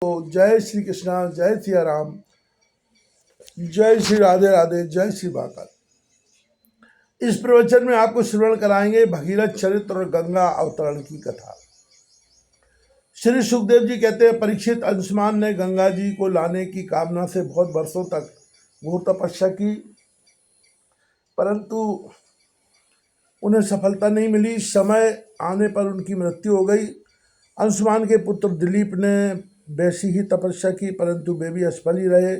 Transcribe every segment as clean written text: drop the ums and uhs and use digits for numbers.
तो जय श्री कृष्णा, जय सिया राम, जय श्री राधे राधे, जय श्री महाकाल। इस प्रवचन में आपको श्रवण कराएंगे भगीरथ चरित्र और गंगा अवतरण की कथा। श्री सुखदेव जी कहते हैं, परीक्षित, अंशुमान ने गंगा जी को लाने की कामना से बहुत वर्षों तक घोर तपस्या की, परंतु उन्हें सफलता नहीं मिली। समय आने पर उनकी मृत्यु हो गई। अंशुमान के पुत्र दिलीप ने वैसी ही तपस्या की, परंतु वे भी असफल ही रहे।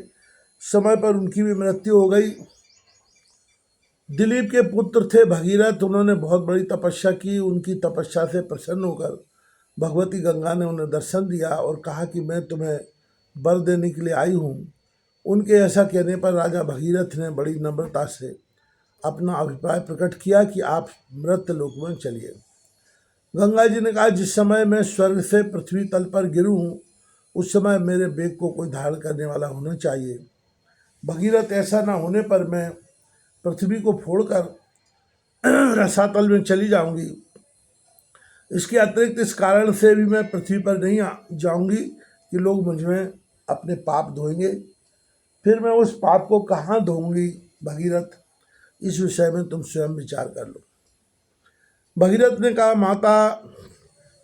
समय पर उनकी भी मृत्यु हो गई। दिलीप के पुत्र थे भगीरथ। उन्होंने बहुत बड़ी तपस्या की। उनकी तपस्या से प्रसन्न होकर भगवती गंगा ने उन्हें दर्शन दिया और कहा कि मैं तुम्हें वर देने के लिए आई हूँ। उनके ऐसा कहने पर राजा भगीरथ ने बड़ी नम्रता से अपना अभिप्राय प्रकट किया कि आप मृत लोक में चलिए। गंगा जी ने कहा, जिस समय मैं स्वर्ग से पृथ्वी तल पर गिरूं उस समय मेरे बेग को कोई धारण करने वाला होना चाहिए। भगीरथ, ऐसा न होने पर मैं पृथ्वी को फोड़कर रसातल में चली जाऊंगी। इसके अतिरिक्त इस कारण से भी मैं पृथ्वी पर नहीं जाऊंगी कि लोग मुझ में अपने पाप धोएंगे। फिर मैं उस पाप को कहाँ धोऊंगी भगीरथ, इस विषय में तुम स्वयं विचार कर लो। भगीरथ ने कहा, माता,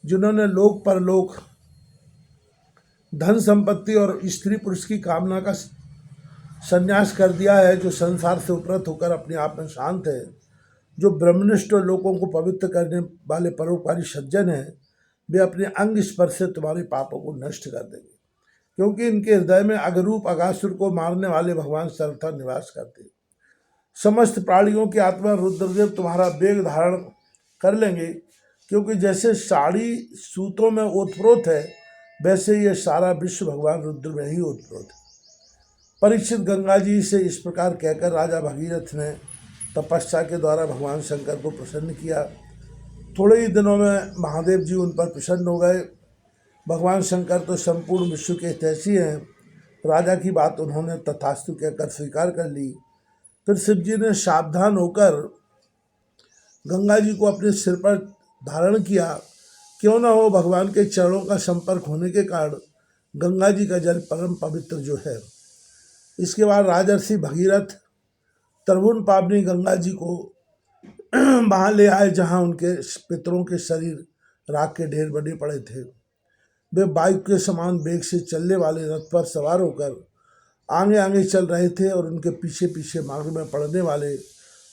जिन्होंने लोक परलोक, धन संपत्ति और स्त्री पुरुष की कामना का संन्यास कर दिया है, जो संसार से उपरत होकर अपने आप में शांत है, जो ब्रह्मनिष्ठ लोगों को पवित्र करने वाले परोपकारी सज्जन हैं, वे अपने अंग स्पर्श से तुम्हारे पापों को नष्ट कर देंगे, क्योंकि इनके हृदय में अगरूप अगासुर को मारने वाले भगवान सर्वथा निवास करते हैं। समस्त प्राणियों की आत्मा रुद्रदेव तुम्हारा वेग धारण कर लेंगे, क्योंकि जैसे साड़ी सूत्रों में ओतप्रोत है, वैसे ये सारा विश्व भगवान रुद्र में ही ओतप्रोत है। परीक्षित, गंगा जी से इस प्रकार कहकर राजा भगीरथ ने तपस्या के द्वारा भगवान शंकर को प्रसन्न किया। थोड़े ही दिनों में महादेव जी उन पर प्रसन्न हो गए। भगवान शंकर तो संपूर्ण विश्व के हितैषी हैं। राजा की बात उन्होंने तथास्तु कहकर स्वीकार कर ली। फिर शिव जी ने सावधान होकर गंगा जी को अपने सिर पर धारण किया। क्यों न हो, भगवान के चरणों का संपर्क होने के कारण गंगा जी का जल परम पवित्र जो है। इसके बाद राजर्षि भगीरथ त्रिभुवन पावनी गंगा जी को वहाँ ले आए, जहाँ उनके पितरों के शरीर राख के ढेर बने पड़े थे। वे वायु के समान वेग से चलने वाले रथ पर सवार होकर आगे आगे चल रहे थे और उनके पीछे पीछे मार्ग में पड़ने वाले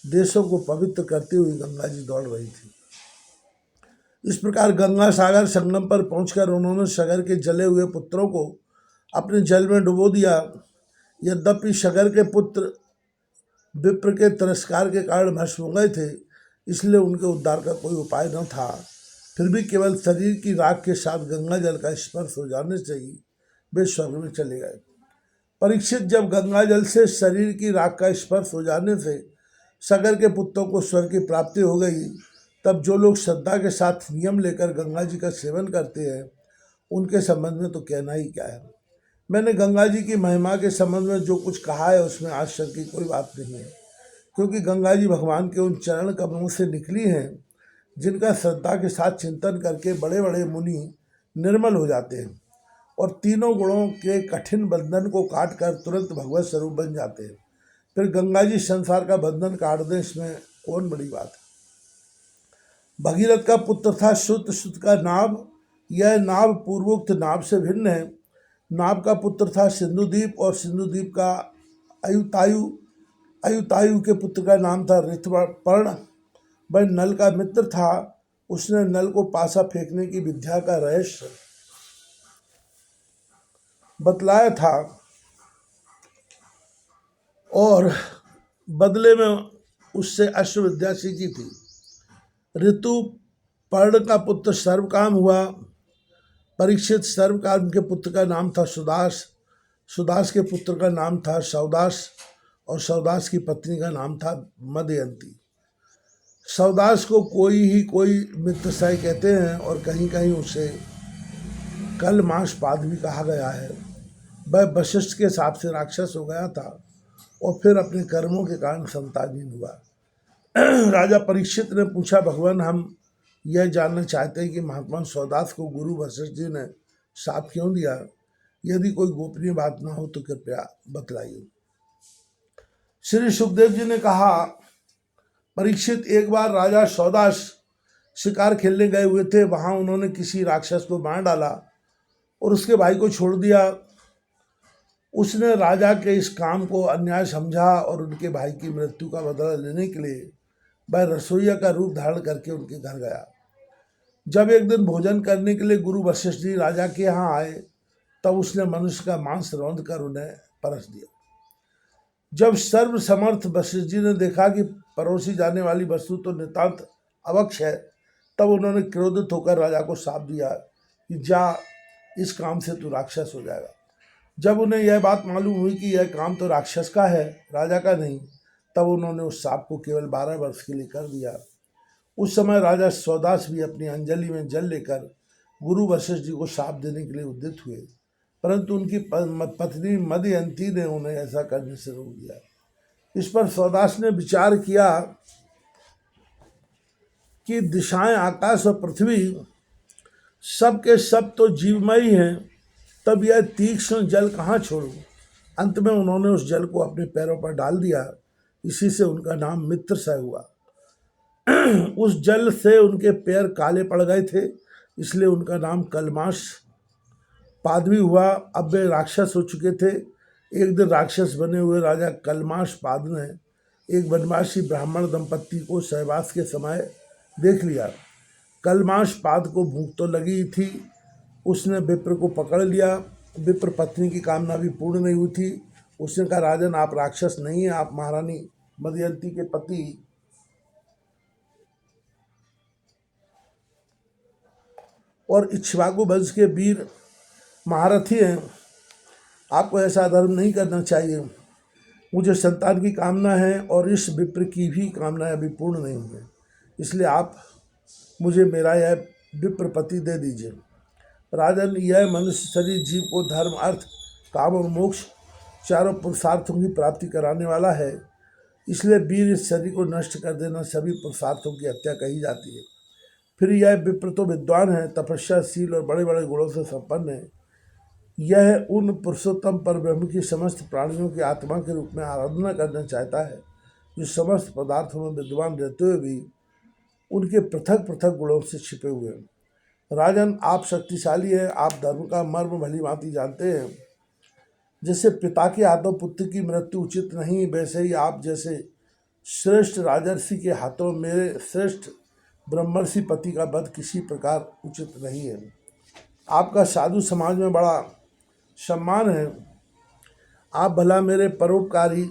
देशों को पवित्र करते हुए गंगा जी दौड़ रही थी। इस प्रकार गंगा सागर संगम पर पहुंचकर उन्होंने सागर के जले हुए पुत्रों को अपने जल में डुबो दिया। यद्यपि सागर के पुत्र विप्र के तिरस्कार के कारण भस्म हो गए थे, इसलिए उनके उद्धार का कोई उपाय न था। फिर भी केवल शरीर की राख के साथ गंगा जल का स्पर्श हो जाने से ही वे स्वर्ग में चले गए। परीक्षित, जब गंगा जल से शरीर की राख का स्पर्श हो जाने से सागर के पुत्रों को स्वर्ग की प्राप्ति हो गई, तब जो लोग श्रद्धा के साथ नियम लेकर गंगा जी का सेवन करते हैं, उनके संबंध में तो कहना ही क्या है। मैंने गंगा जी की महिमा के संबंध में जो कुछ कहा है उसमें आश्चर्य की कोई बात नहीं है, क्योंकि गंगा जी भगवान के उन चरण कमलों से निकली हैं जिनका श्रद्धा के साथ चिंतन करके बड़े बड़े मुनि निर्मल हो जाते हैं और तीनों गुणों के कठिन बंधन को काट कर तुरंत भगवत स्वरूप बन जाते हैं। फिर गंगा जी संसार का बंधन काट दें, इसमें कौन बड़ी बात है। भगीरथ का पुत्र था श्रुत, श्रुत का नाभ। यह नाभ पूर्वोक्त नाभ से भिन्न है। नाभ का पुत्र था सिंधुदीप और सिंधुदीप का अयुतायु। अयुतायु के पुत्र का नाम था ऋतुपर्ण। वह नल का मित्र था। उसने नल को पासा फेंकने की विद्या का रहस्य बतलाया था और बदले में उससे अश्व विद्या सीखी थी। ऋतुपर्ण का पुत्र सर्वकाम हुआ। परीक्षित, सर्वकाम के पुत्र का नाम था सुदास। सुदास के पुत्र का नाम था सौदास और सौदास की पत्नी का नाम था मदयंती। सौदास को कोई मित्रसाई कहते हैं और कहीं कहीं उसे कलमाशपाद भी कहा गया है। वह वशिष्ठ के हिसाब से राक्षस हो गया था और फिर अपने कर्मों के कारण संतानहीन हुआ। राजा परीक्षित ने पूछा, भगवान, हम यह जानना चाहते हैं कि महात्मा सौदास को गुरु वशिष्ठ जी ने साप क्यों दिया। यदि कोई गोपनीय बात ना हो तो कृपया बतलाइए। श्री सुखदेव जी ने कहा, परीक्षित, एक बार राजा सौदास शिकार खेलने गए हुए थे। वहां उन्होंने किसी राक्षस को मार डाला और उसके भाई को छोड़ दिया। उसने राजा के इस काम को अन्याय समझा और उनके भाई की मृत्यु का बदला लेने के लिए वह रसोइया का रूप धारण करके उनके घर गया। जब एक दिन भोजन करने के लिए गुरु वशिष्ठ जी राजा के यहाँ आए, तब उसने मनुष्य का मांस रौंद कर उन्हें परस दिया। जब सर्वसमर्थ वशिष्ठ जी ने देखा कि परोसी जाने वाली वस्तु तो नितांत अवक्ष है, तब उन्होंने क्रोधित होकर राजा को शाप दिया कि जा, इस काम से तू राक्षस हो जाएगा। जब उन्हें यह बात मालूम हुई कि यह काम तो राक्षस का है, राजा का नहीं, तब उन्होंने उस शाप को केवल 12 वर्ष के लिए कर दिया। उस समय राजा सौदास भी अपनी अंजलि में जल लेकर गुरु वशिष्ठ जी को शाप देने के लिए उद्यत हुए, परंतु उनकी पत्नी मदयंती ने उन्हें ऐसा करने से रोक दिया। इस पर सौदास ने विचार किया कि दिशाएं, आकाश और पृथ्वी सब के सब तो जीवमयी हैं, तब यह तीक्ष्ण जल कहाँ छोड़ूं। अंत में उन्होंने उस जल को अपने पैरों पर डाल दिया। इसी से उनका नाम मित्रसह हुआ। उस जल से उनके पैर काले पड़ गए थे, इसलिए उनका नाम कलमाश पाद भी हुआ। अब वे राक्षस हो चुके थे। एक दिन राक्षस बने हुए राजा कलमाश पाद ने एक वनवासी ब्राह्मण दंपत्ति को सहवास के समय देख लिया। कलमाश पाद को भूख तो लगी थी, उसने विप्र को पकड़ लिया। विप्र पत्नी की कामना भी पूर्ण नहीं हुई थी। उसने कहा, राजन, आप राक्षस नहीं हैं, आप महारानी मदयंती के पति और इक्ष्वाकु वंश के वीर महारथी हैं। आपको ऐसा धर्म नहीं करना चाहिए। मुझे संतान की कामना है और इस विप्र की भी कामनाएं अभी पूर्ण नहीं हुई है, इसलिए आप मुझे मेरा यह विप्रपति दे दीजिए। राजन, यह मनुष्य शरीर जीव को धर्म, अर्थ, काम और मोक्ष चारों पुरुषार्थों की प्राप्ति कराने वाला है, इसलिए वीर इस शरीर को नष्ट कर देना सभी पुरुषार्थों की हत्या कही जाती है। फिर यह विप्र तो विद्वान है, तपस्याशील और बड़े बड़े गुणों से संपन्न है। यह उन पुरुषोत्तम पर ब्रह्म की समस्त प्राणियों की आत्मा के रूप में आराधना करना चाहता है, जो समस्त पदार्थों में विद्वान रहते हुए भी उनके पृथक पृथक गुणों से छिपे हुए हैं। राजन, आप शक्तिशाली हैं, आप धर्म का मर्म भली भांति जानते हैं। जैसे पिता के हाथों पुत्र की मृत्यु उचित नहीं, वैसे ही आप जैसे श्रेष्ठ राजर्षि के हाथों मेरे श्रेष्ठ ब्रह्मर्षि पति का वध किसी प्रकार उचित नहीं है। आपका साधु समाज में बड़ा सम्मान है। आप भला मेरे परोपकारी,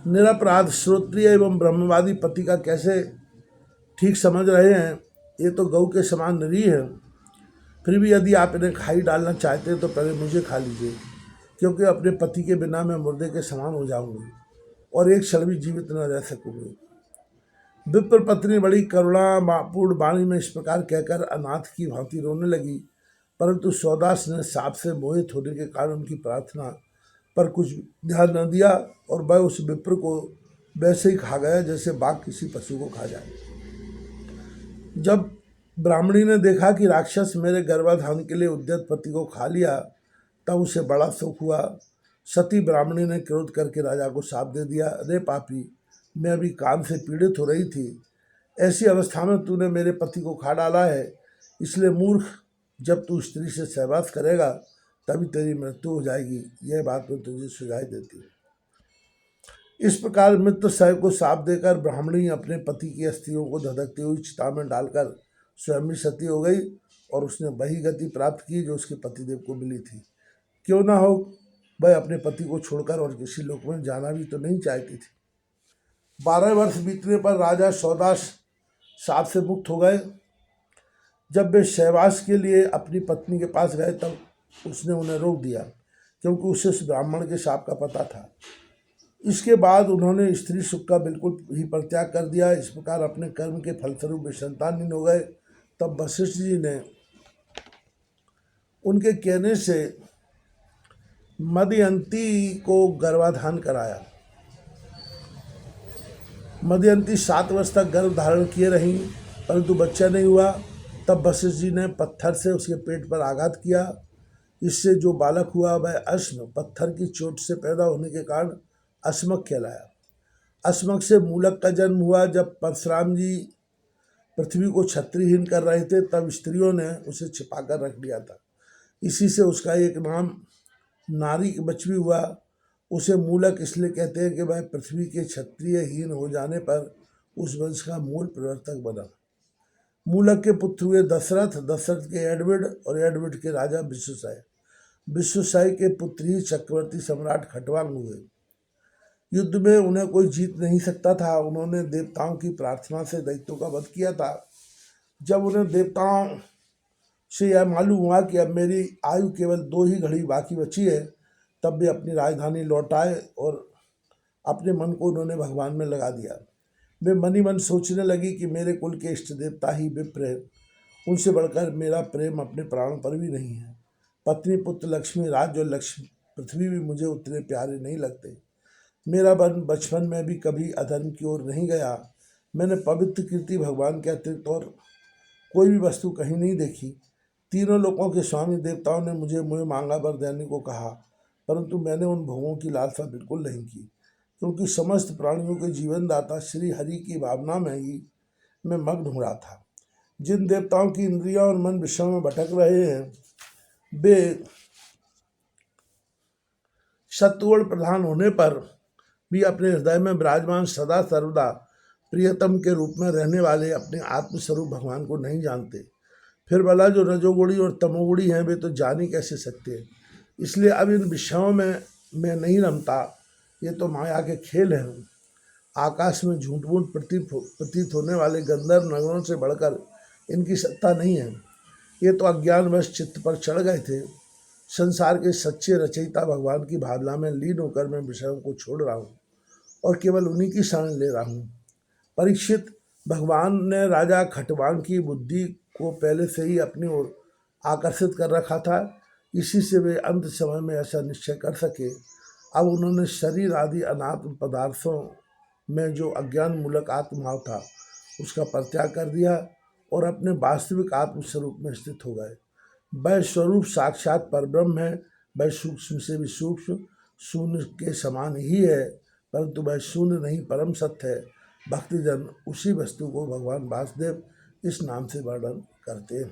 निरपराध, श्रोत्रिय एवं ब्रह्मवादी पति का कैसे ठीक समझ रहे हैं। ये तो गऊ के समान निरीह है। फिर भी यदि आप इन्हें खाई डालना चाहते हैं तो पहले मुझे खा लीजिए, क्योंकि अपने पति के बिना मैं मुर्दे के समान हो जाऊंगी और एक क्षण भी जीवित न रह सकूंगी। विप्र पत्नी बड़ी करुणापूर्ण वाणी में इस प्रकार कहकर अनाथ की भांति रोने लगी, परंतु सौदास ने साप से मोहित होने के कारण उनकी प्रार्थना पर कुछ ध्यान न दिया और वह उस विप्र को वैसे ही खा गया जैसे बाघ किसी पशु को खा जाए। जब ब्राह्मणी ने देखा कि राक्षस मेरे गर्भाधान के लिए उद्यत पति को खा लिया, तब उसे बड़ा सुख हुआ। सती ब्राह्मणी ने क्रोध करके राजा को शाप दे दिया, अरे पापी, मैं अभी काम से पीड़ित हो रही थी, ऐसी अवस्था में तूने मेरे पति को खा डाला है, इसलिए मूर्ख, जब तू स्त्री से सहवास करेगा तभी तेरी मृत्यु हो जाएगी। यह बात मैं तुझे सुझाई देती हूँ। इस प्रकार मित्र साहब को शाप देकर ब्राह्मणी अपने पति की अस्थियों को धधकती हुई चिता में डालकर स्वयं सती हो गई और उसने वही गति प्राप्त की जो उसके पतिदेव को मिली थी। क्यों ना हो, वह अपने पति को छोड़कर और किसी लोक में जाना भी तो नहीं चाहती थी। 12 वर्ष बीतने पर राजा सौदास शाप से मुक्त हो गए। जब वे सहवास के लिए अपनी पत्नी के पास गए तब उसने उन्हें रोक दिया, क्योंकि उसे उस ब्राह्मण के शाप का पता था। इसके बाद उन्होंने स्त्री सुख का बिल्कुल ही परित्याग कर दिया। इस प्रकार अपने कर्म के फलस्वरूप वे संतानहीन हो गए। तब वशिष्ठ जी ने उनके कहने से मदयंती को गर्भाधान कराया। मदयंती 7 वर्ष तक गर्भ धारण किए रहीं, परंतु बच्चा नहीं हुआ। तब वशिष्ठ जी ने पत्थर से उसके पेट पर आघात किया। इससे जो बालक हुआ वह अश्म पत्थर की चोट से पैदा होने के कारण अस्मक कहलाया। अस्मक से मूलक का जन्म हुआ। जब परशुराम जी पृथ्वी को छत्रहीन कर रहे थे तब स्त्रियों ने उसे छिपाकर रख दिया था। इसी से उसका एक नाम नारी बच भी हुआ। उसे मूलक इसलिए कहते हैं कि वह पृथ्वी के क्षत्रियहीन हो जाने पर उस वंश का मूल प्रवर्तक बना। मूलक के पुत्र हुए दशरथ, दशरथ के एडविड और एडविड के राजा विश्वसाय। विश्वसाय के पुत्र ही चक्रवर्ती सम्राट खटवांग हुए। युद्ध में उन्हें कोई जीत नहीं सकता था। उन्होंने देवताओं की प्रार्थना से दैत्यों का वध किया था। जब उन्हें देवताओं से यह मालूम हुआ कि अब मेरी आयु केवल 2 ही घड़ी बाकी बची है, तब वे अपनी राजधानी लौट आए और अपने मन को उन्होंने भगवान में लगा दिया। वे मन ही मन सोचने लगी कि मेरे कुल के इष्ट देवता ही विप्र हैं, उनसे बढ़कर मेरा प्रेम अपने प्राणों पर भी नहीं है। पत्नी, पुत्र, लक्ष्मी, राज्य और लक्ष्मी पृथ्वी भी मुझे उतने प्यारे नहीं लगते। मेरा मन बचपन में भी कभी अधर्म की ओर नहीं गया। मैंने पवित्र कीर्ति भगवान के अतिरिक्त और कोई भी वस्तु कहीं नहीं देखी। तीनों लोकों के स्वामी देवताओं ने मुझे मुँह मांगा वर देने को कहा, परंतु मैंने उन भोगों की लालसा बिल्कुल नहीं की, क्योंकि समस्त प्राणियों के जीवनदाता श्री हरि की भावना में ही मैं मग्न हो रहा था। जिन देवताओं की इंद्रियां और मन विषयों में भटक रहे हैं, वे सत्वगुण प्रधान होने पर भी अपने हृदय में विराजमान सदा सर्वदा प्रियतम के रूप में रहने वाले अपने आत्मस्वरूप भगवान को नहीं जानते। फिर भला जो रजोगुणी और तमोगुणी हैं वे तो जान ही कैसे सकते हैं। इसलिए अब इन विषयों में मैं नहीं रमता। ये तो माया के खेल हैं। आकाश में झूठ मूठ प्रतीत होने वाले गंधर्व नगरों से बढ़कर इनकी सत्ता नहीं है। ये तो अज्ञानवश चित्त पर चढ़ गए थे। संसार के सच्चे रचयिता भगवान की भावना में लीन होकर मैं विषयों को छोड़ रहा हूँ और केवल उन्हीं की शरण ले रहा हूँ। परीक्षित, भगवान ने राजा खटवांग की बुद्धि को पहले से ही अपनी ओर आकर्षित कर रखा था। इसी से वे अंत समय में ऐसा निश्चय कर सके। अब उन्होंने शरीर आदि अनात्म पदार्थों में जो अज्ञान मूलक आत्मभाव था उसका परित्याग कर दिया और अपने वास्तविक आत्म स्वरूप में स्थित हो गए। वह स्वरूप साक्षात परब्रह्म है। वह सूक्ष्म से भी सूक्ष्म शून्य के समान ही है, परंतु वह शून्य नहीं परम सत्य है। भक्तजन उसी वस्तु को भगवान वासुदेव इस नाम से वर्णन करते हैं।